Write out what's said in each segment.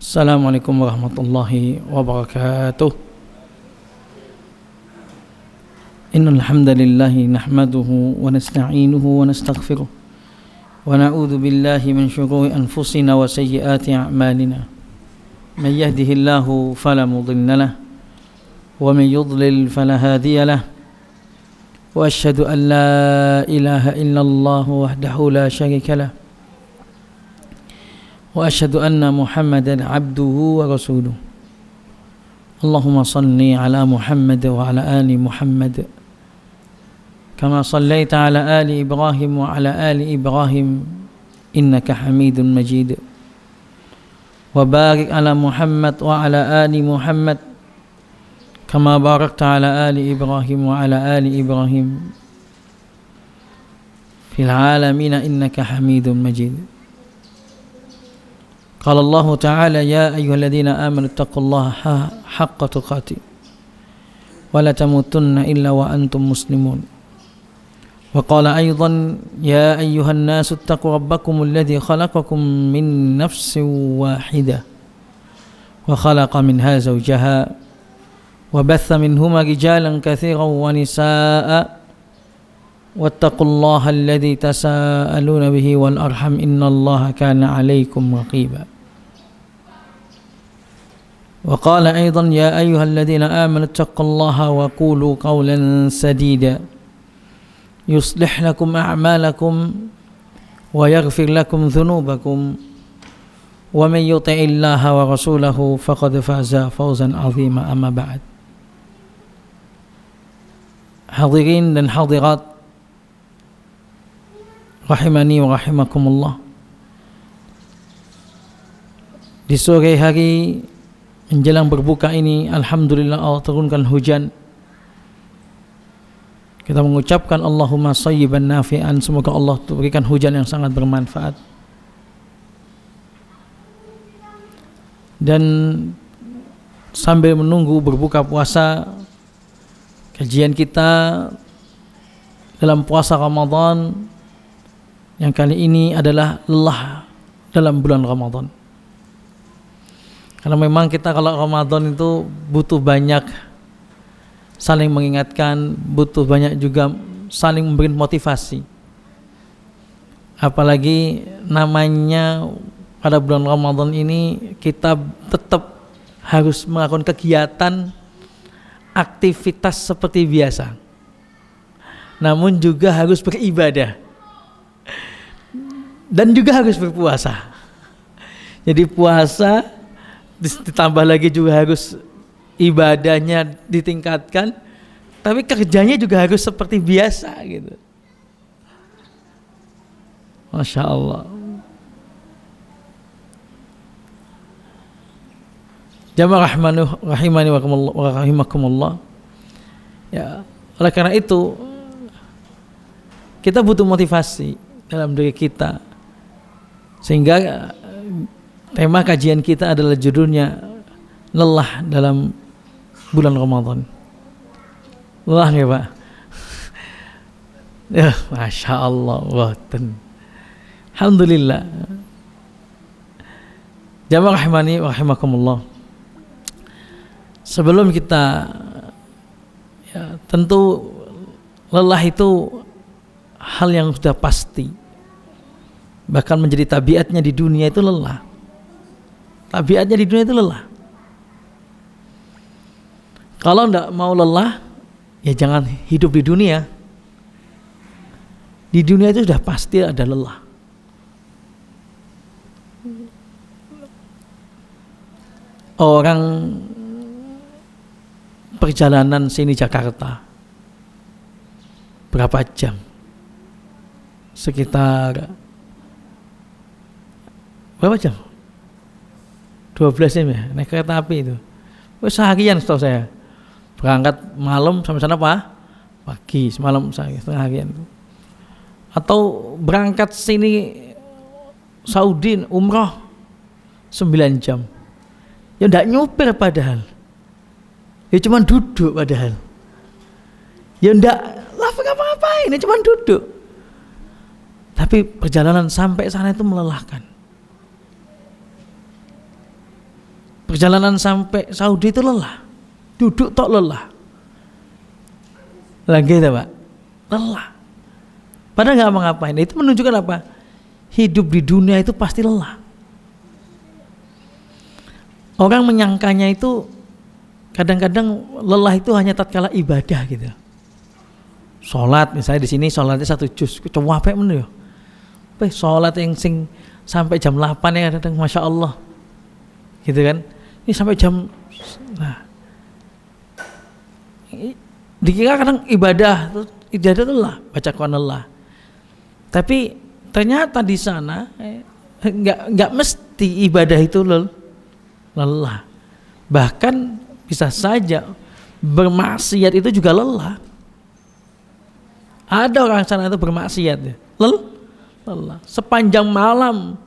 Assalamualaikum warahmatullahi wabarakatuh. Innal hamdalillah nahmaduhu wa nasta'inuhu wa nastaghfiruh wa na'udzu billahi min shururi anfusina wa sayyiati a'malina. Man yahdihillahu fala mudilla lahu wa man yudlil fala hadiya lahu. Wa asyhadu an la ilaha illallah wahdahu la syarika lahu. Wa asyhadu anna Muhammadan abduhu wa rasuluh. Allahumma salli ala Muhammad wa ala ali Muhammad kama sallaita ala ali Ibrahim wa ala ali Ibrahim innaka Hamidun Majid. Wa barik ala Muhammad wa ala ali Muhammad kama barakta ala ali Ibrahim wa ala ali Ibrahim fil alamin innaka Hamidun Majid. Qala Allah Ta'ala ya ayyuhalladzina amanu taqullaha haqqa tuqatih wa la tamutunna illa wa antum muslimun. Wa qala aydan ya ayyuhan nasu ittaqu rabbakumul ladzi khalaqakum min nafsin wahidah wa khalaqa minha zawjaha wa batha minhuma rijalan katsiran wa nisaa'a wattaqullaha alladzi tasaaluna bihi wal arham innallaha kana 'alaikum raqiba. Wa qala aidan ya ayyuhalladzina amanu taqullaha wa qulu qawlan sadida yuslih lakum a'malakum wa yaghfir lakum dhunubakum wa man yuti'illaha wa rasulahu faqad faza fawzan 'azima. Amma ba'd. Hadirin dan hadirat rahimani wa rahimakumullah. Di sore hari menjelang berbuka ini, alhamdulillah Allah turunkan hujan. Kita mengucapkan Allahumma shayyiban nafi'an, semoga Allah berikan hujan yang sangat bermanfaat. Dan sambil menunggu berbuka puasa, kajian kita dalam puasa Ramadan yang kali ini adalah lelah dalam bulan Ramadan. Karena memang kita kalau Ramadan itu butuh banyak saling mengingatkan, butuh banyak juga saling memberi motivasi. Apalagi namanya pada bulan Ramadan ini kita tetap harus melakukan kegiatan, aktivitas seperti biasa. Namun juga harus beribadah. Dan juga harus berpuasa. Jadi puasa ditambah lagi juga harus ibadahnya ditingkatkan, tapi kerjanya juga harus seperti biasa gitu. Masya Allah. Jamaah rahimani wa rahimakumullah. Ya, oleh karena itu kita butuh motivasi dalam diri kita, sehingga tema kajian kita adalah judulnya lelah dalam bulan Ramadan. Lelah ya Pak? Ya, Masya Allah. Alhamdulillah. Jamaah rahimani wa rahimakumullah. Sebelum kita tentu lelah itu hal yang sudah pasti. Bahkan menjadi tabiatnya di dunia itu lelah. Tabiatnya di dunia itu lelah. Kalau tidak mau lelah, ya jangan hidup di dunia. Di dunia itu sudah pasti ada lelah. Orang perjalanan sini Jakarta berapa jam? Sekitar berapa jam? 12 jam ya, naik kereta api itu. Seharian setahu saya. Berangkat malam sampai sana pagi, semalam setengah harian. Atau berangkat sini Saudi umroh 9 jam. Ya enggak nyupir padahal. Ya cuma duduk padahal. Ya enggak ngapa-ngapain, ya cuma duduk. Tapi perjalanan sampai sana itu melelahkan. Perjalanan sampai Saudi itu lelah. Duduk tok lelah. Lagi itu Pak. Lelah. Padahal nggak apa-ngapain. Itu menunjukkan apa? Hidup di dunia itu pasti lelah. Orang menyangkanya itu kadang-kadang lelah itu hanya tatkala ibadah gitu. Sholat misalnya di sini sholatnya 1 juz, capek men yo. Sholat yang sing sampai jam 8 ya kadang masya Allah, gitu kan? Ini sampai jam, nah, dikira kadang ibadah itu lelah, baca Quran lelah. Tapi ternyata di sana nggak mesti ibadah itu lelah. Bahkan bisa saja bermaksiat itu juga lelah. Ada orang sana itu bermaksiat ya. Lelah. Sepanjang malam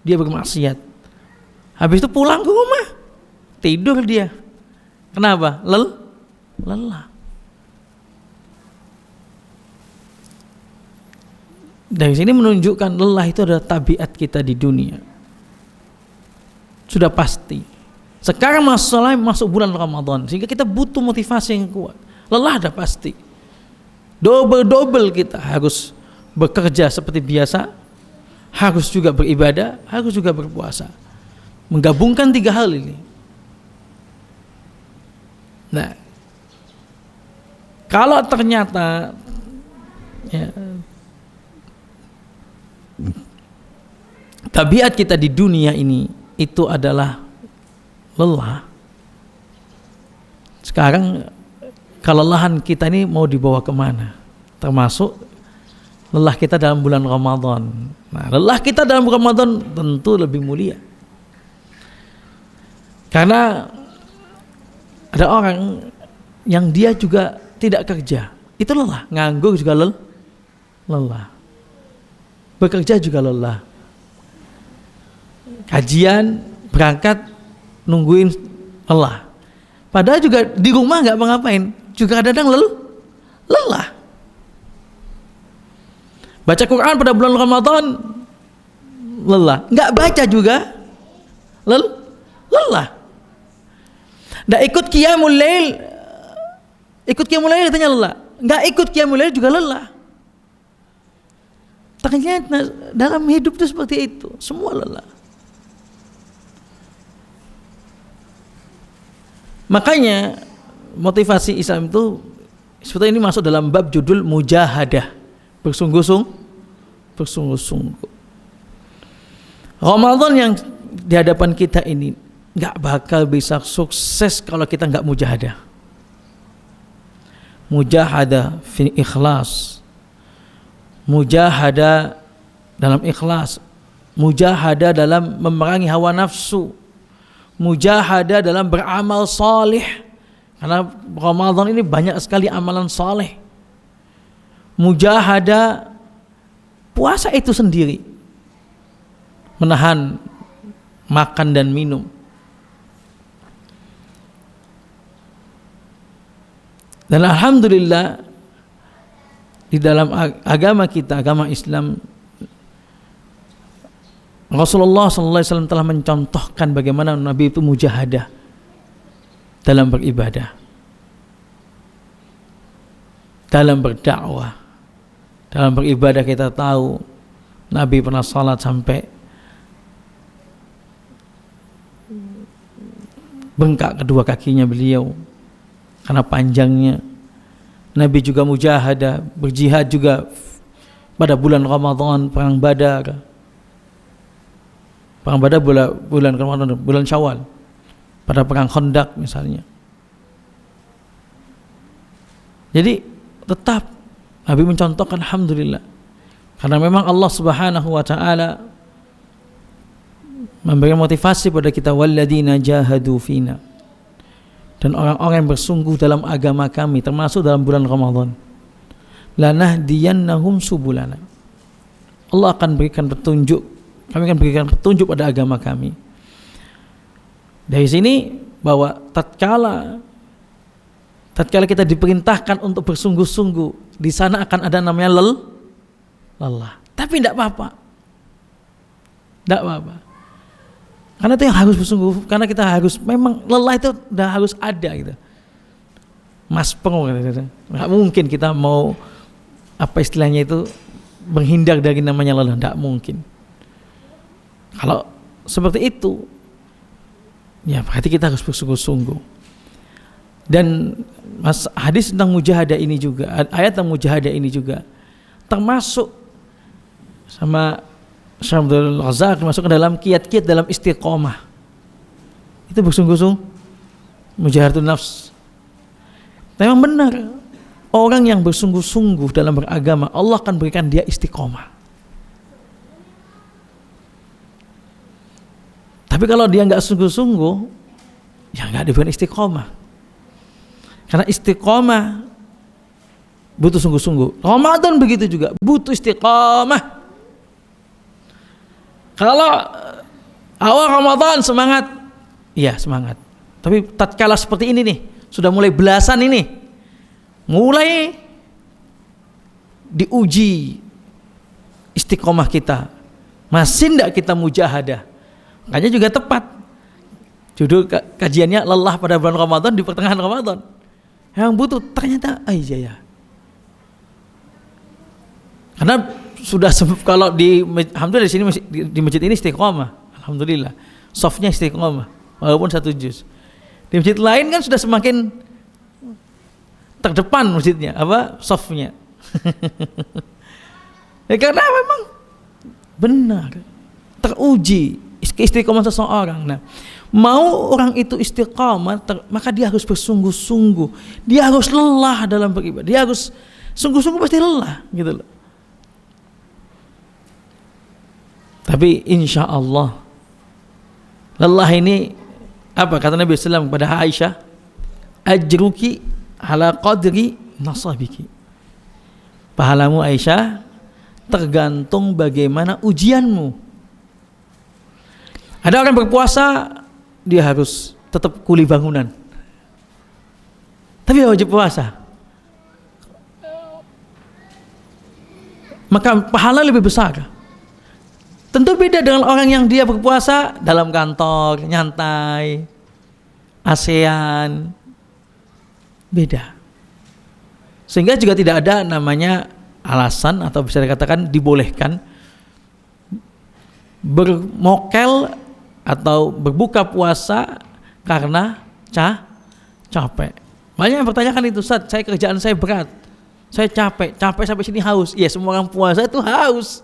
dia bermaksiat. Habis itu pulang ke rumah, tidur dia. Kenapa? Lelah. Dari sini menunjukkan lelah itu adalah tabiat kita di dunia. Sudah pasti. Sekarang masalahnya masuk bulan Ramadan, sehingga kita butuh motivasi yang kuat. Lelah dah pasti. Double kita harus bekerja seperti biasa, harus juga beribadah, harus juga berpuasa. Menggabungkan 3 hal ini. Nah, kalau ternyata ya, tabiat kita di dunia ini itu adalah lelah, sekarang kelelahan kita ini mau dibawa kemana? Termasuk lelah kita dalam bulan Ramadan. Nah, lelah kita dalam Ramadan tentu lebih mulia. Karena ada orang yang dia juga tidak kerja, itu lelah. Nganggur juga lelah. Bekerja juga lelah. Kajian, berangkat, nungguin lelah. Padahal juga di rumah nggak ngapain, juga kadang lelah. Baca Quran pada bulan Ramadan lelah, nggak baca juga lelah. Nggak ikut qiyamul lail katanya lelah, nggak ikut qiyamul lail juga lelah. Ternyata dalam hidup itu seperti itu, semua lelah. Makanya motivasi Islam itu sebetulnya ini masuk dalam bab judul mujahadah, bersungguh-sungguh. Ramadan yang di hadapan kita ini nggak bakal bisa sukses kalau kita nggak mujahadah. Mujahadah fi ikhlas, mujahadah dalam ikhlas, mujahadah dalam memerangi hawa nafsu, mujahadah dalam beramal salih. Karena Ramadan ini banyak sekali amalan saleh. Mujahadah puasa itu sendiri, menahan makan dan minum. Dan alhamdulillah di dalam agama kita, agama Islam, Rasulullah SAW telah mencontohkan bagaimana Nabi itu mujahadah dalam beribadah, dalam berdakwah. Dalam beribadah kita tahu Nabi pernah salat sampai bengkak kedua kakinya beliau karena panjangnya. Nabi juga mujahadah, berjihad juga pada bulan Ramadan, perang Badar. Perang Badar bulan Ramadan, bulan Syawal. Pada perang Khandaq misalnya. Jadi tetap Nabi mencontohkan, alhamdulillah, karena memang Allah Subhanahu wa taala memberi motivasi pada kita, walladzina jahadu fina, dan orang-orang yang bersungguh dalam agama kami, termasuk dalam bulan Ramadan, lanahdiyannahum subulana. Allah akan berikan petunjuk, kami akan berikan petunjuk pada agama kami. Dari sini bahwa tatkala kita diperintahkan untuk bersungguh-sungguh, di sana akan ada namanya lelah. Tapi tidak apa-apa. Karena itu yang harus bersungguh, karena kita harus, memang lelah itu udah harus ada gitu. Mas pengong gitu. Nggak mungkin kita mau apa istilahnya itu menghindar dari namanya lelah, nggak mungkin. Kalau seperti itu, ya berarti kita harus bersungguh-sungguh. Dan hadis tentang mujahadah ini juga, ayat tentang mujahadah ini juga termasuk sama Syekh Abdul Razak masuk ke dalam kiat-kiat dalam istiqomah. Itu bersungguh-sungguh, mujahadatun nafs. Memang benar, orang yang bersungguh-sungguh dalam beragama, Allah akan berikan dia istiqomah. Tapi kalau dia nggak sungguh-sungguh, ya nggak diberikan istiqomah. Karena istiqomah butuh sungguh-sungguh. Ramadan begitu juga, butuh istiqomah. Kalau awal Ramadan semangat, iya semangat. Tapi tatkala seperti ini nih, sudah mulai belasan ini, mulai diuji istiqomah kita. Masih tidak kita mujahadah? Makanya juga tepat. Judul kajiannya lelah pada bulan Ramadan di pertengahan Ramadan. Yang butuh ternyata iya ya. Karena sudah kalau alhamdulillah di sini di masjid ini istiqomah, alhamdulillah. Softnya istiqomah walaupun 1 juz. Di masjid lain kan sudah semakin terdepan masjidnya, apa softnya. Ya, karena memang benar teruji istiqomah seseorang. Nah, mau orang itu istiqomah, maka dia harus bersungguh-sungguh. Dia harus lelah dalam beribadah. Dia harus sungguh-sungguh, pasti lelah gitu loh. Tapi insya Allah lelah ini apa kata Nabi SAW kepada Aisyah, ajruki ala qadri nasabiki. Pahalamu Aisyah tergantung bagaimana ujianmu. Ada orang berpuasa, dia harus tetap kuli bangunan, tapi wajib puasa, maka pahala lebih besar. Tentu beda dengan orang yang dia berpuasa dalam kantor, nyantai, ASEAN, beda. Sehingga juga tidak ada namanya alasan atau bisa dikatakan dibolehkan bermokel atau berbuka puasa karena capek. Banyak yang bertanyakan itu, Ustaz, kerjaan saya berat, saya capek sampai sini haus. Ya, semua orang puasa itu haus.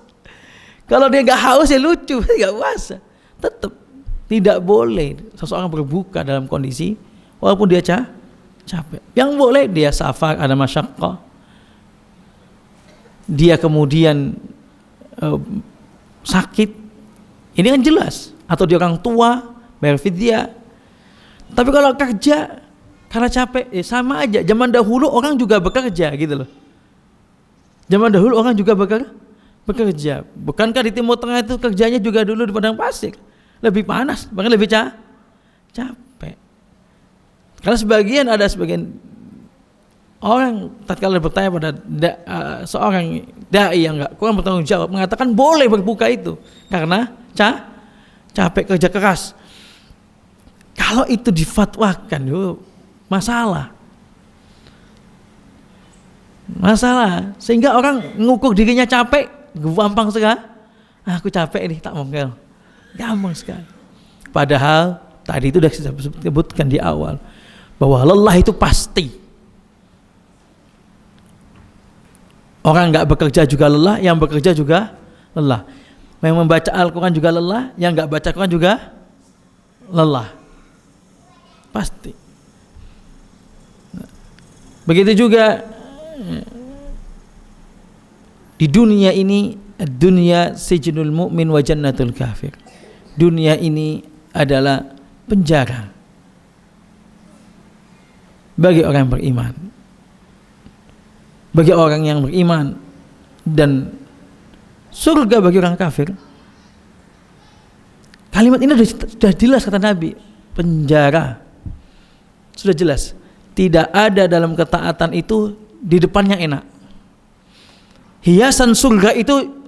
Kalau dia nggak haus ya lucu, nggak puasa. Tetap tidak boleh seseorang berbuka dalam kondisi walaupun dia capek. Yang boleh dia safar, ada masyaqqah, dia kemudian sakit, ini kan jelas. Atau dia orang tua, bayar fidyah. Tapi kalau kerja karena capek, sama aja. Zaman dahulu orang juga bekerja gitu loh. Zaman dahulu orang juga bekerja. Bukankah di Timur Tengah itu kerjanya juga dulu di padang pasir? Lebih panas, bahkan lebih capek. Karena ada sebagian orang tatkala bertanya pada seorang dai yang enggak kurang bertanggung jawab, mengatakan boleh berbuka itu karena capek kerja keras. Kalau itu difatwakan, masalah. Sehingga orang mengukur dirinya capek, gampang sekali. Aku capek nih, tak mongkel. Gampang sekali. Padahal tadi itu sudah saya sebutkan di awal bahwa lelah itu pasti. Orang enggak bekerja juga lelah, yang bekerja juga lelah. Yang membaca Al-Quran juga lelah, yang enggak baca Al-Quran juga lelah. Pasti. Begitu juga di dunia ini, dunia sijnul mu'min wa jannatul kafir. Dunia ini adalah penjara bagi orang yang beriman. Bagi orang yang beriman, dan surga bagi orang kafir. Kalimat ini sudah jelas kata Nabi, penjara. Sudah jelas. Tidak ada dalam ketaatan itu di depannya enak. Hiasan surga itu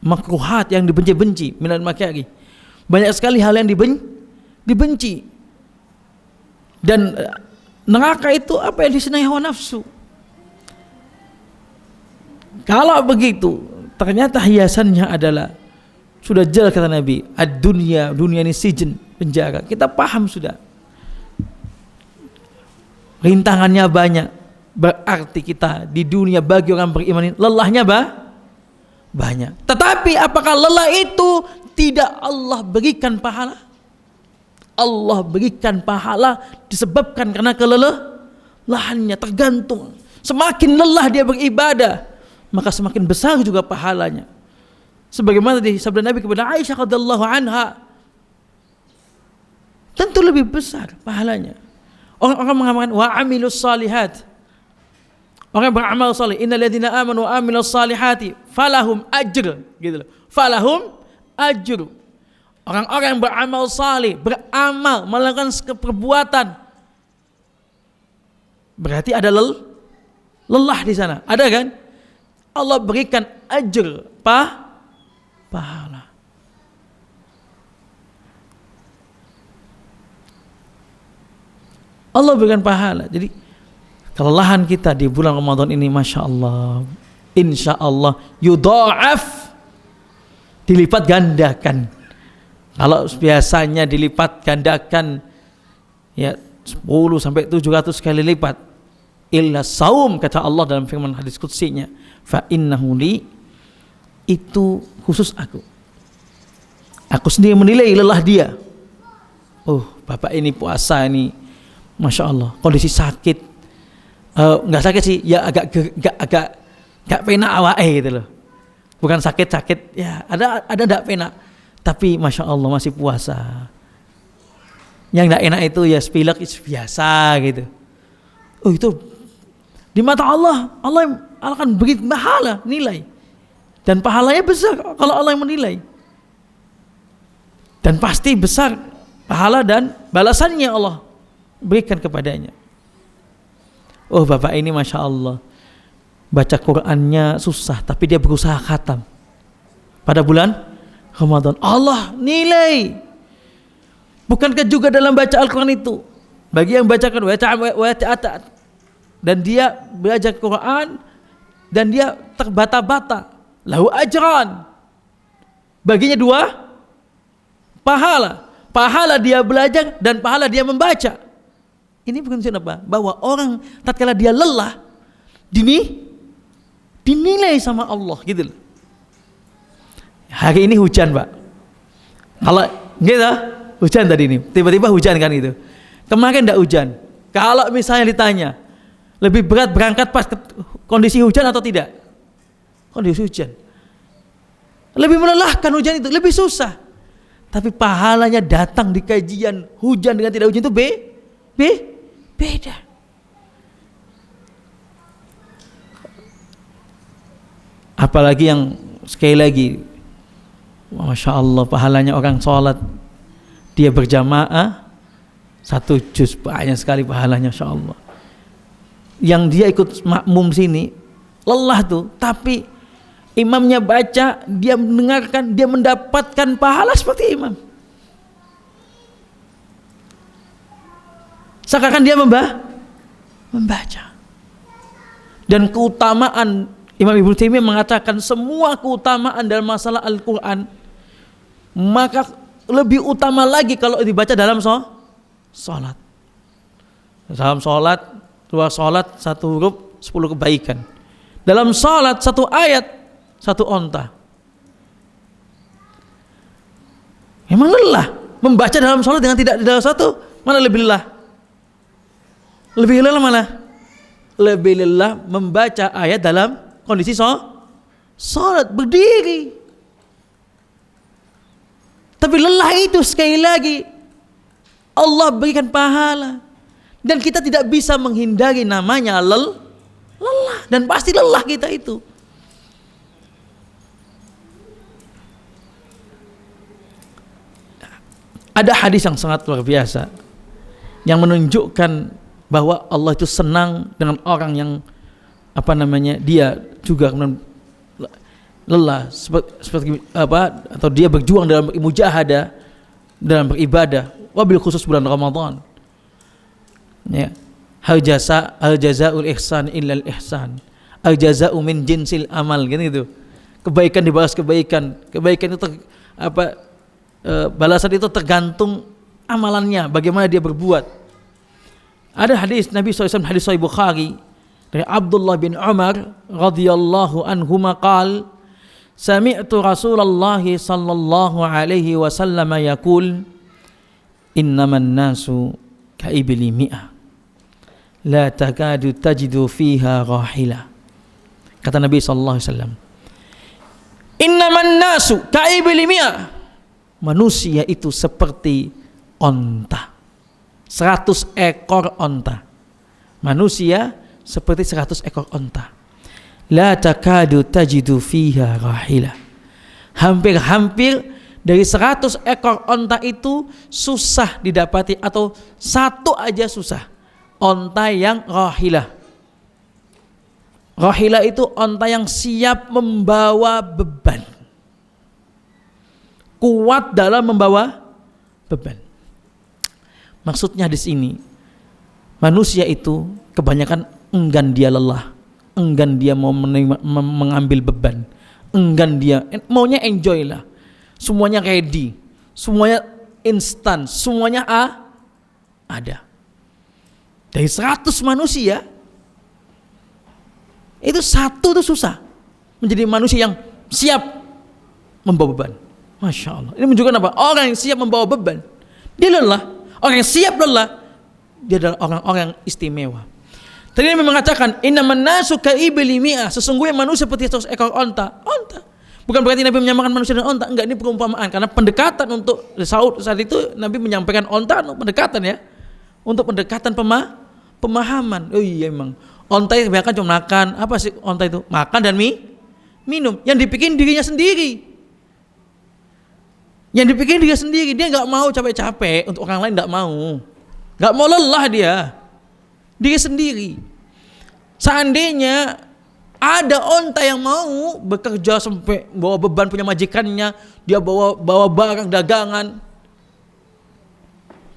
makruhat yang dibenci-benci, minal makyari. Banyak sekali hal yang dibenci. Dan neraka itu apa yang disenangi hawa nafsu. Kalau begitu, ternyata hiasannya adalah sudah jelas kata Nabi, ad-dunya, dunia ini sijin, penjara. Kita paham sudah. Rintangannya banyak. Berarti kita di dunia bagi orang beriman ini lelahnya banyak. Tetapi apakah lelah itu tidak Allah berikan pahala? Allah berikan pahala disebabkan karena kelelahannya. Tergantung. Semakin lelah dia beribadah, maka semakin besar juga pahalanya. Sebagaimana di sabda Nabi kepada Aisyah radhiyallahu anha, tentu lebih besar pahalanya. Orang-orang mengatakan wa amilus salihat. Orang yang beramal saleh, innal ladzina amanu wa amilus salihati falahum ajr, gitu loh. Falahum ajr. Orang-orang yang beramal saleh, beramal, melakukan perbuatan, berarti ada lelah di sana. Ada kan? Allah berikan ajr, pahala. Allah berikan pahala. Jadi kelelahan kita di bulan Ramadan ini, masya Allah, insya Allah yudha'af, dilipat gandakan. Kalau biasanya dilipat gandakan ya 10 sampai 700 kali lipat, illa saum, kata Allah dalam firman hadis qudsinya, fa innahu li, itu khusus aku sendiri menilai lelah dia. Oh, bapak ini puasa ini, masya Allah, kondisi sakit, nggak sakit sih, ya agak penak awake gitu loh. Bukan sakit ya, ada nggak penak, tapi masya Allah masih puasa. Yang nggak enak itu ya sepilek biasa gitu. Oh, itu di mata Allah akan beri pahala, nilai, dan pahalanya besar kalau Allah yang menilai, dan pasti besar pahala dan balasannya Allah berikan kepadanya. Oh, bapak ini masya Allah baca Qurannya susah, tapi dia berusaha khatam pada bulan Ramadan. Allah nilai. Bukankah juga dalam baca Al-Quran itu, bagi yang bacakan dan dia belajar Quran dan dia terbata-bata, lahu ajran, baginya 2 pahala dia belajar dan pahala dia membaca. Ini bukan apa? Bahwa orang tatkala dia lelah dinilai sama Allah gitu loh. Hari ini hujan, Pak. Kalau gitu, hujan tadi ini, tiba-tiba hujan kan itu. Kemarin enggak hujan. Kalau misalnya ditanya, lebih berat berangkat pas kondisi hujan atau tidak? Kondisi hujan. Lebih melelahkan hujan itu, lebih susah. Tapi pahalanya datang di kajian hujan dengan tidak hujan itu beda. Apalagi yang sekali lagi, masya Allah, pahalanya orang sholat dia berjamaah 1 juz, banyak sekali pahalanya, masya Allah. Yang dia ikut makmum sini lelah tuh, tapi imamnya baca, dia mendengarkan, dia mendapatkan pahala seperti imam. Seakan dia membaca. Dan keutamaan, Imam Ibnu Taimiyah mengatakan semua keutamaan dalam masalah Al-Quran, maka lebih utama lagi kalau dibaca dalam sholat. Dalam sholat, 2 sholat, 1 huruf, 10 kebaikan. Dalam sholat 1 ayat, 1 onta. Memang lelah membaca dalam sholat dengan tidak di dalam satu, mana lebih lelah? Lebih lelah mana? Lebih lelah membaca ayat dalam kondisi sholat berdiri. Tapi lelah itu sekali lagi Allah berikan pahala, dan kita tidak bisa menghindari namanya lelah, dan pasti lelah kita itu. Ada hadis yang sangat luar biasa yang menunjukkan bahwa Allah itu senang dengan orang yang dia juga lelah seperti atau dia berjuang dalam mujahadah, dalam beribadah, wabil khusus bulan Ramadan. Ya. Hal jazaul ihsan illal ihsan. Al jazau min jinsil amal, gitu. Kebaikan dibalas kebaikan. Kebaikan itu balasan itu tergantung amalannya, bagaimana dia berbuat. Ada hadis Nabi SAW, hadis Sahih Bukhari dari Abdullah bin Umar radhiyallahu anhuma qala sami'tu Rasulullah sallallahu alaihi wasallam yaqul innaman nasu ka'ibli mi'ah la takadu tajidu fiha rahila. Kata Nabi sallallahu alaihi wasallam, innaman nasu ka'ibli mi'ah, manusia itu seperti onta, 100 ekor onta. Manusia seperti 100 ekor onta. La takadu tajidu fiha rahila. Hampir-hampir dari 100 ekor onta itu susah didapati, atau satu aja susah. Onta yang rahilah. Rahilah itu onta yang siap membawa beban, kuat dalam membawa beban. Maksudnya di sini, manusia itu kebanyakan enggan dia lelah, enggan dia mau mengambil beban, enggan dia maunya enjoy lah, semuanya ready, semuanya instan, semuanya ada. Dari 100 manusia itu satu tuh susah menjadi manusia yang siap membawa beban. Masya Allah. Ini menunjukkan apa? Orang yang siap membawa beban, dia lelah. Orang yang siap lelah, dia adalah orang-orang yang istimewa. Tadi Nabi mengatakan innaman nasu ka'ibli mi'ah, sesungguhnya manusia seperti 100 ekor onta. Bukan berarti Nabi menyamakan manusia dengan onta, enggak, ini perumpamaan. Karena pendekatan untuk saat itu Nabi menyampaikan onta untuk pendekatan, ya, untuk pendekatan pemahaman. Oh iya, emang onta itu kebanyakan cuma makan. Apa sih onta itu? Makan dan minum. Yang dipikirin dirinya sendiri. Yang dipikirin dia sendiri, dia nggak mau capek-capek untuk orang lain, nggak mau lelah dia sendiri. Seandainya ada onta yang mau bekerja sampai bawa beban punya majikannya, dia bawa barang dagangan,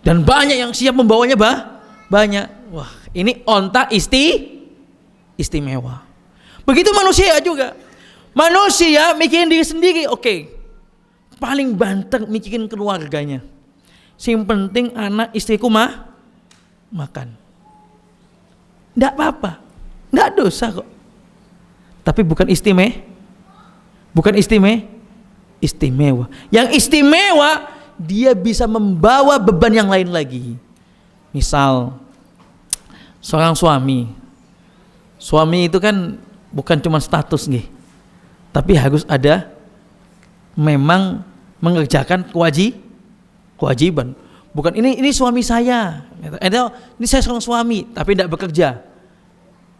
dan banyak yang siap membawanya banyak. Wah, ini onta istimewa. Begitu manusia juga. Manusia mikirin diri sendiri, oke. Paling banter mikirin keluarganya. Yang penting anak istriku makan. Tidak apa-apa, tidak dosa kok. Tapi bukan istimewa. Yang istimewa, dia bisa membawa beban yang lain lagi. Misal seorang suami itu kan bukan cuma status nih, tapi harus ada memang mengerjakan kewajiban. Bukan ini suami saya, ini saya seorang suami tapi tidak bekerja,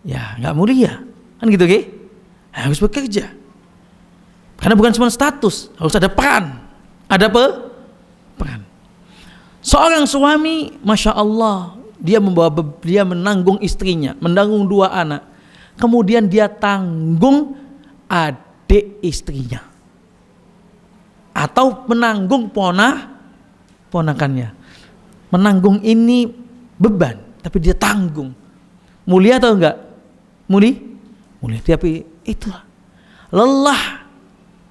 ya nggak mulia kan gitu, harus bekerja. Karena bukan cuma status, harus ada peran, peran. Seorang suami, masya Allah, dia menanggung istrinya, menanggung 2 anak, kemudian dia tanggung adik istrinya, atau menanggung ponakannya. Menanggung ini beban, tapi dia tanggung. Mulia atau enggak? Mulia. Tapi itulah lelah,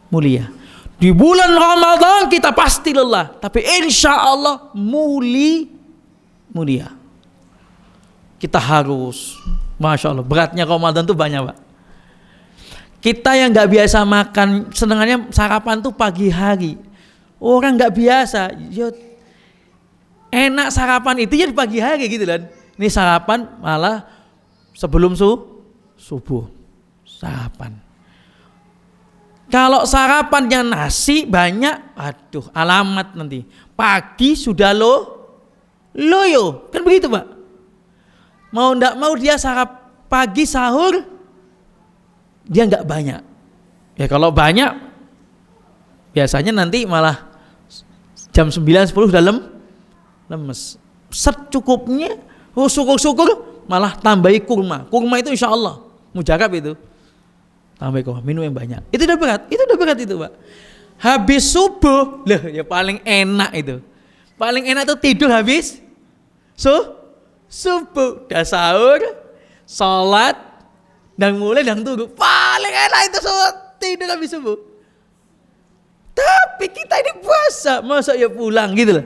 mulia. Di bulan Ramadan kita pasti lelah, tapi insya Allah mulia. Kita harus, masya Allah, beratnya Ramadan tuh banyak, Pak. Kita yang nggak biasa makan, senangannya sarapan tuh pagi hari. Orang nggak biasa, enak sarapan itu ya di pagi hari gitu kan. Ini sarapan malah sebelum subuh sarapan. Kalau sarapannya nasi banyak, aduh alamat nanti. Pagi sudah loyo, kan begitu Pak. Mau ndak mau dia pagi sahur, dia nggak banyak. Ya kalau banyak, biasanya nanti malah jam 9-10 sudah lemes. Secukupnya, syukur malah tambahi kurma. Kurma itu insya Allah mujarab itu. Tambahi kurma, minum yang banyak. Itu udah berat itu Pak. Habis subuh, ya paling enak itu. Paling enak tuh tidur habis subuh, dah sahur, sholat, dan mulai dan tunggu. Paling enak itu tidur habis subuh. Tapi kita ini puasa, masa ya pulang gitu loh.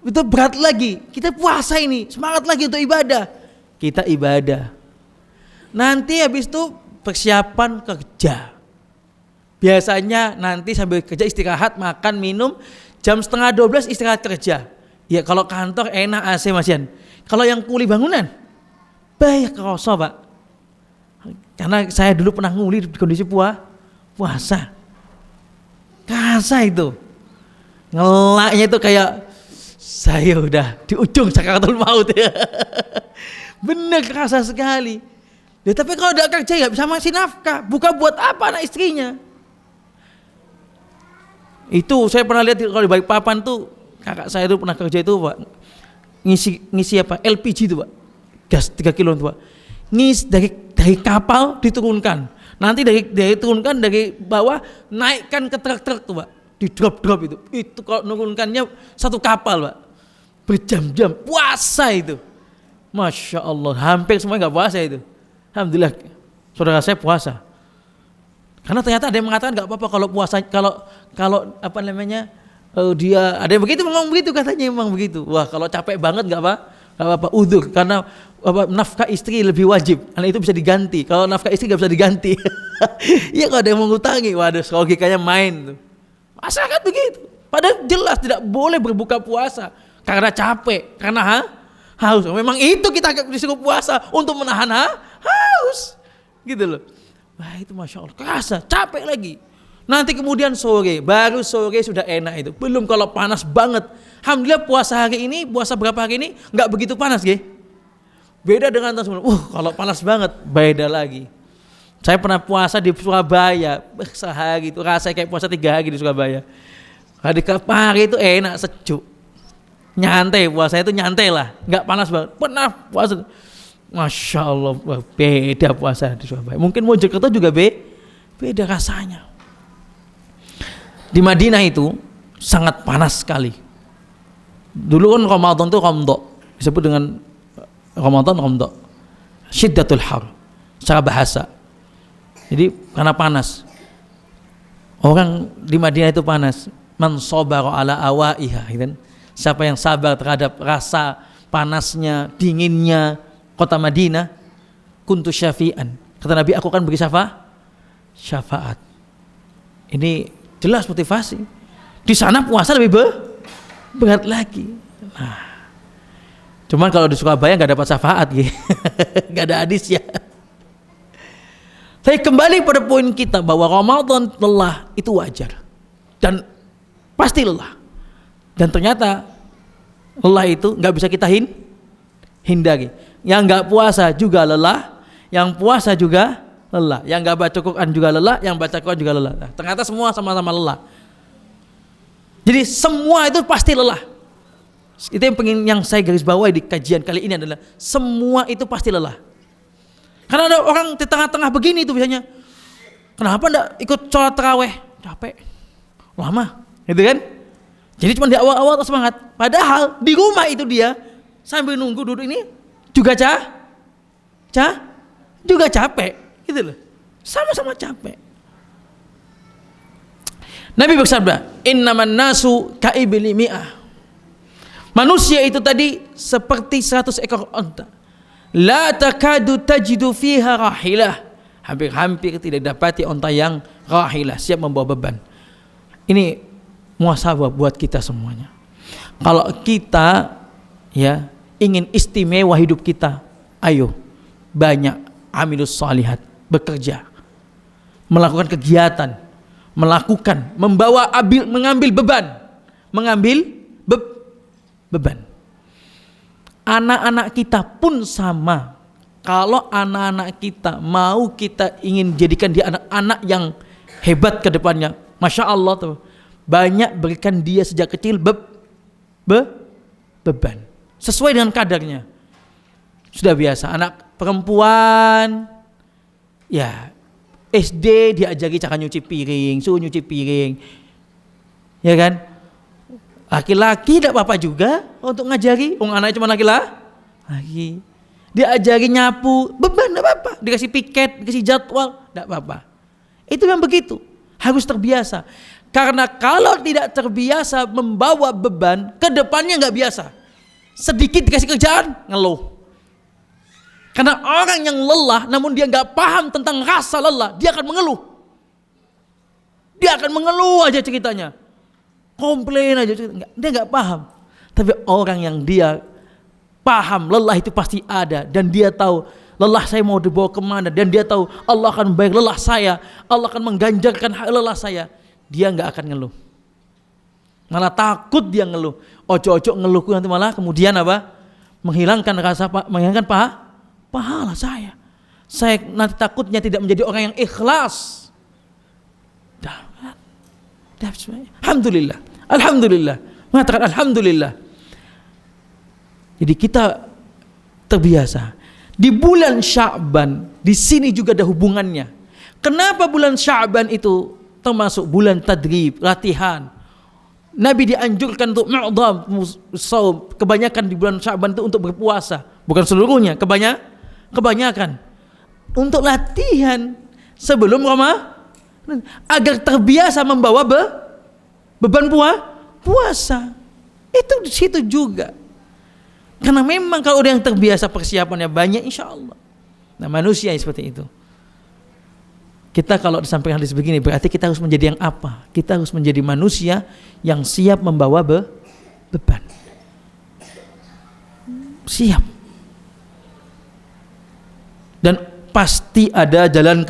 Itu berat lagi. Kita puasa ini, semangat lagi untuk ibadah. Kita ibadah. Nanti habis itu persiapan kerja. Biasanya nanti sambil kerja istirahat, makan, minum, jam 11:30 istirahat kerja. Ya kalau kantor enak AC Mas Yan. Kalau yang kuli bangunan, banyak kerasa Pak. Karena saya dulu pernah nguli di kondisi puasa. Kerasa itu. Ngelaknya itu kayak saya udah di ujung sakaratul maut ya. Bener kerasa sekali. Ya, tapi kalau udah kerja ya bisa ngasih nafkah. Buka buat apa anak istrinya? Itu saya pernah lihat kalau di Balikpapan tuh kakak saya itu pernah kerja itu Pak. Ngisi apa? LPG itu Pak. Gas 3 kilo itu Pak. Ngisi dari kapal diturunkan. Nanti dari turunkan dari bawah naikkan ke truk-truk tuh Pak. Di drop itu. Itu kalau nurunkannya satu kapal Pak. Berjam-jam puasa itu. Masya Allah, hampir semua nggak puasa itu. Alhamdulillah, saudara saya puasa. Karena ternyata ada yang mengatakan nggak apa-apa kalau puasa, kalau apa namanya dia ada yang begitu, memang begitu katanya, memang begitu. Wah kalau capek banget nggak apa-apa, udzur karena nafkah istri lebih wajib, karena itu bisa diganti. Kalau nafkah istri nggak bisa diganti, iya kalau ada yang mengutangi, waduh logikanya main tuh. Masyarakat begitu. Padahal jelas tidak boleh berbuka puasa karena capek, karena haus. Memang itu kita disuruh puasa untuk menahan haus, gitu loh. Wah itu Masya Allah, kerasa, capek lagi. Nanti kemudian baru sore sudah enak itu. Belum kalau panas banget. Alhamdulillah puasa hari ini, puasa berapa hari ini nggak begitu panas, ge. Beda dengan tahun sebelumnya. Kalau panas banget, beda lagi. Saya pernah puasa di Surabaya, sehari itu rasanya kayak puasa 3 hari di Surabaya. Hari hari itu enak, sejuk, nyantai, puasa itu nyantai lah, nggak panas banget. Pernah puasa, Masya Allah, beda puasa di Surabaya. Mungkin Mojokerto juga beda rasanya. Di Madinah itu sangat panas sekali. Dulu kan Ramadan itu Ramdo, disebut dengan Ramadan Ramdo, Syiddatul Har, secara bahasa. Jadi karena panas, orang di Madinah itu panas. Man sabara ala awaiha, gitu. Siapa yang sabar terhadap rasa panasnya, dinginnya kota Madinah, kuntu syafi'an. Kata Nabi, aku akan beri syafaat. Ini jelas motivasi. Di sana puasa lebih berat lagi. Nah, cuman kalau di Surabaya nggak dapat syafaat, gitu. Nggak ada hadis ya. Saya kembali pada poin kita bahwa Ramadan lelah itu wajar dan pasti lelah. Dan ternyata lelah itu nggak bisa kita hindari. Yang nggak puasa juga lelah, yang puasa juga lelah, yang nggak baca Quran juga lelah, yang baca Quran juga lelah. Nah, ternyata semua sama-sama lelah. Jadi semua itu pasti lelah. Itu yang saya garis bawahi di kajian kali ini adalah semua itu pasti lelah. Karena ada orang di tengah-tengah begini itu biasanya, kenapa enggak ikut sholat tarawih? Capek, lama, gitu kan? Jadi cuma di awal-awal semangat. Padahal di rumah itu dia sambil nunggu duduk ini juga juga capek, gitu loh. Sama-sama capek. Nabi bersabda, innaman nasu ka'ibli mi'ah. Manusia itu tadi seperti 100 ekor unta. La takadu tajidu fiha rahilah. Hampir-hampir tidak dapati unta yang rahilah, siap membawa beban. Ini muhasabah buat kita semuanya. Kalau kita ya ingin istimewa hidup kita, ayo banyak amilus shalihat, bekerja, melakukan kegiatan, mengambil beban. Anak-anak kita pun sama. Kalau anak-anak kita mau kita ingin jadikan dia anak-anak yang hebat ke depannya, Masya Allah tuh, banyak berikan dia sejak kecil beban sesuai dengan kadarnya. Sudah biasa anak perempuan ya SD diajari cara nyuci piring, suruh nyuci piring, ya kan? Laki-laki tidak apa-apa juga untuk ngajari. Anaknya cuma laki-laki. Dia ajari nyapu, beban tidak apa-apa. Dikasih piket, dikasih jadwal, tidak apa-apa. Itu yang begitu. Harus terbiasa. Karena kalau tidak terbiasa membawa beban, ke depannya nggak biasa. Sedikit dikasih kerjaan, ngeluh. Karena orang yang lelah, namun dia nggak paham tentang rasa lelah, dia akan mengeluh. Dia akan mengeluh aja ceritanya. Komplain aja, dia nggak paham. Tapi orang yang dia paham lelah itu pasti ada, dan dia tahu lelah saya mau dibawa kemana, dan dia tahu Allah akan baik lelah saya, Allah akan mengganjarkan lelah saya, dia nggak akan ngeluh. Malah takut dia ngeluh. Ojo-ojo ngeluhku nanti malah kemudian apa? Menghilangkan pahala saya. Saya nanti takutnya tidak menjadi orang yang ikhlas. Alhamdulillah. Mengatakan alhamdulillah. Jadi kita terbiasa. Di bulan Sya'ban, di sini juga ada hubungannya. Kenapa bulan Sya'ban itu termasuk bulan tadrib, latihan? Nabi dianjurkan untuk mu'dham shaum, kebanyakan di bulan Sya'ban itu untuk berpuasa, bukan seluruhnya, kebanyakan untuk latihan sebelum Ramadan agar terbiasa membawa beban puasa. Itu di situ juga. Karena memang kalau orang yang terbiasa persiapannya banyak, insya Allah. Nah, manusia yang seperti itu. Kita kalau disampaikan hadis begini, berarti kita harus menjadi yang apa? Kita harus menjadi manusia yang siap membawa beban. Siap. Dan pasti ada jalan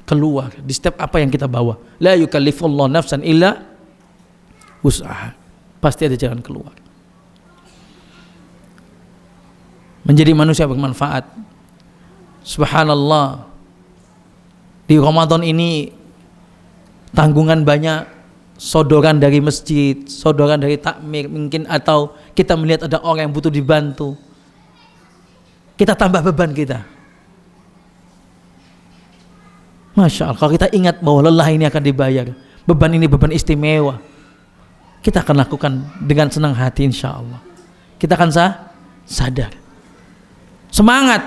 keluar di setiap apa yang kita bawa. La yukallifullahu nafsan illa wus'aha. Pasti ada jalan keluar. Menjadi manusia bermanfaat. Subhanallah. Di Ramadan ini tanggungan banyak, sodoran dari masjid, sodoran dari takmir mungkin, atau kita melihat ada orang yang butuh dibantu. Kita tambah beban kita. Masya Allah, kalau kita ingat bahwa lelah ini akan dibayar, beban ini beban istimewa, kita akan lakukan dengan senang hati insya Allah. Kita akan sadar. Semangat.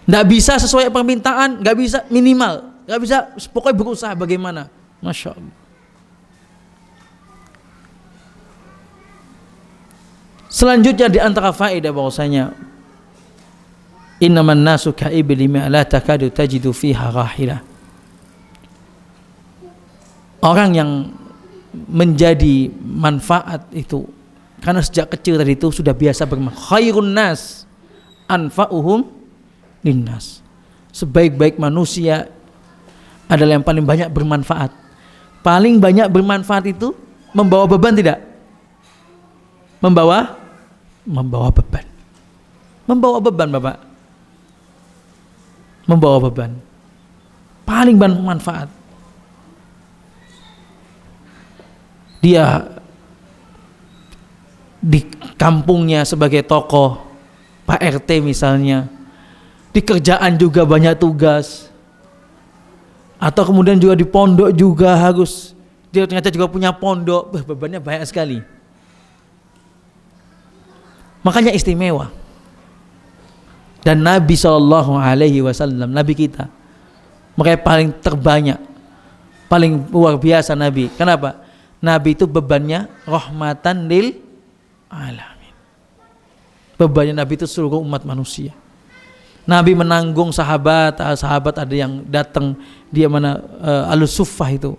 Nggak bisa sesuai permintaan, nggak bisa minimal, nggak bisa, pokoknya berusaha bagaimana. Masya Allah. Selanjutnya di antara faedah bahwasanya innaman nasu ka'ibli la takadu tajidu fiha rahilah. Orang yang menjadi manfaat itu karena sejak kecil tadi itu sudah biasa bermanfaat. Khairun nas anfa'uhum linnas. Sebaik-baik manusia adalah yang paling banyak bermanfaat. Paling banyak bermanfaat itu membawa beban tidak? Membawa beban. Membawa beban, Bapak. Membawa beban. Paling bermanfaat. Dia di kampungnya sebagai tokoh, Pak RT misalnya, di kerjaan juga banyak tugas, atau kemudian juga di pondok juga harus, dia ternyata juga punya pondok, bebannya banyak sekali. Makanya istimewa. Dan Nabi SAW, Nabi kita, makanya paling terbanyak, paling luar biasa Nabi. Kenapa? Nabi itu bebannya rahmatan lil alamin. Bebannya Nabi itu seluruh umat manusia. Nabi menanggung sahabat ada yang datang, dia mana Al-Suffah itu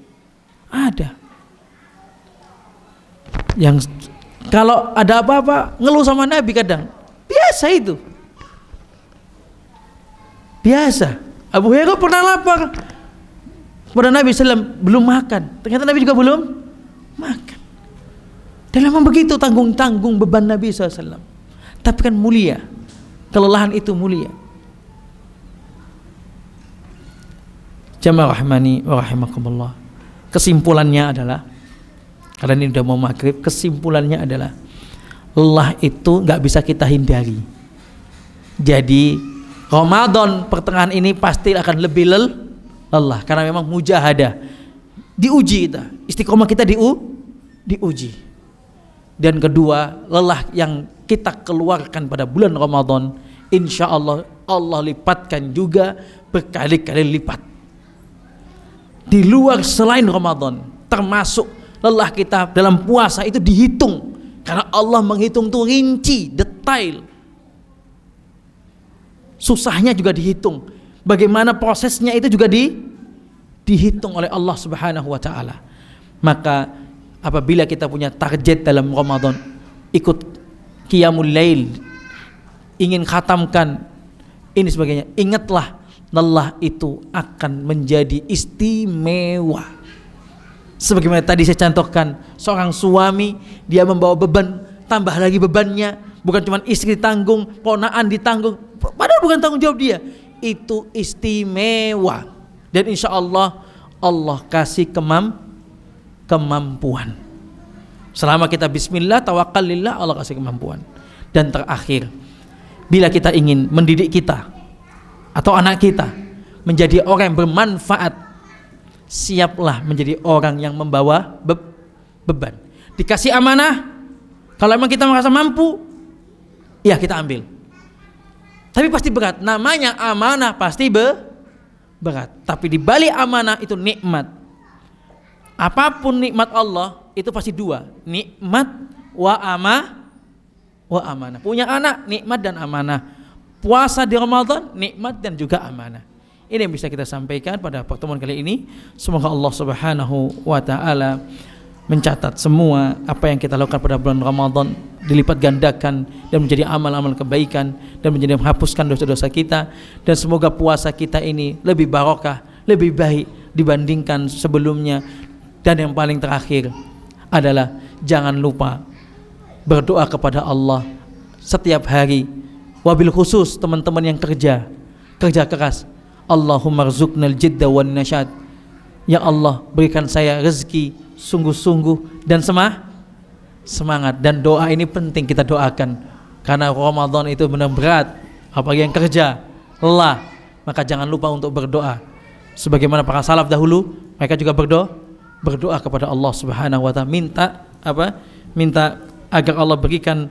ada yang kalau ada apa-apa ngeluh sama Nabi, kadang biasa itu, biasa. Abu Hurairah pernah lapar pada Nabi SAW, belum makan, ternyata Nabi juga belum makan. Dan memang begitu tanggung beban Nabi SAW. Tapi kan mulia, kelelahan itu mulia. Jamaah rahmani wa rahimakumullah. Kesimpulannya adalah, karena ini udah mau maghrib, kesimpulannya adalah lelah itu nggak bisa kita hindari. Jadi Ramadan pertengahan ini pasti akan lebih lelah, karena memang mujahadah, diuji kita, istiqomah kita diuji. Dan kedua, lelah yang kita keluarkan pada bulan Ramadan, insya Allah Allah lipatkan juga berkali-kali lipat di luar selain Ramadan. Termasuk lelah kita dalam puasa itu dihitung, karena Allah menghitung itu rinci, detail. Susahnya juga dihitung, bagaimana prosesnya itu juga dihitung oleh Allah Subhanahu wa taala. Maka apabila kita punya target dalam Ramadan, ikut qiyamul lail, ingin khatamkan ini sebagainya, ingatlah lelah itu akan menjadi istimewa. Sebagaimana tadi saya contohkan, seorang suami dia membawa beban, tambah lagi bebannya, bukan cuma istri tanggung, ponaan ditanggung, padahal bukan tanggung jawab dia. Itu istimewa, dan insya Allah Allah kasih kemampuan. Selama kita bismillah tawakal lillah, Allah kasih kemampuan. Dan terakhir, bila kita ingin mendidik kita atau anak kita menjadi orang yang bermanfaat, siaplah menjadi orang yang membawa beban. Dikasih amanah, kalau memang kita merasa mampu, ya kita ambil. Tapi pasti berat. Namanya amanah pasti berat. Tapi di balik amanah itu nikmat. Apapun nikmat Allah itu pasti dua, nikmat wa amanah. Punya anak nikmat dan amanah. Puasa di Ramadan nikmat dan juga amanah. Ini yang bisa kita sampaikan pada pertemuan kali ini. Semoga Allah Subhanahu wa taala mencatat semua apa yang kita lakukan pada bulan Ramadan dilipat gandakan dan menjadi amal-amal kebaikan dan menjadi menghapuskan dosa-dosa kita, dan semoga puasa kita ini lebih barokah, lebih baik dibandingkan sebelumnya. Dan yang paling terakhir adalah jangan lupa berdoa kepada Allah setiap hari, wabil khusus teman-teman yang kerja keras. Allahumma rzuqnal jidda wan nasyad. Ya Allah, berikan saya rezeki sungguh-sungguh dan semangat. Dan doa ini penting kita doakan, karena Ramadan itu benar berat, apalagi yang kerja lelah. Maka jangan lupa untuk berdoa sebagaimana para salaf dahulu, mereka juga berdoa kepada Allah Subhanahu wa taala, minta agar Allah berikan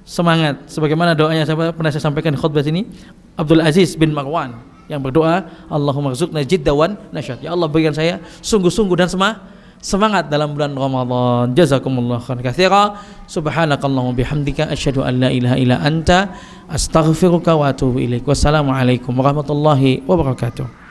semangat, sebagaimana doanya pernah saya sampaikan di khutbah sini, Abdul Aziz bin Marwan yang berdoa, Allahumma rzuqna jidda wan nasyad. Ya Allah, berikan saya sungguh-sungguh dan semangat dalam bulan Ramadan. Jazakumullah khairan katsira. Subhanakallahumma bihamdika asyhadu an la ilaha illa anta astaghfiruka wa atubu ilaik. Wassalamualaikum warahmatullahi wabarakatuh.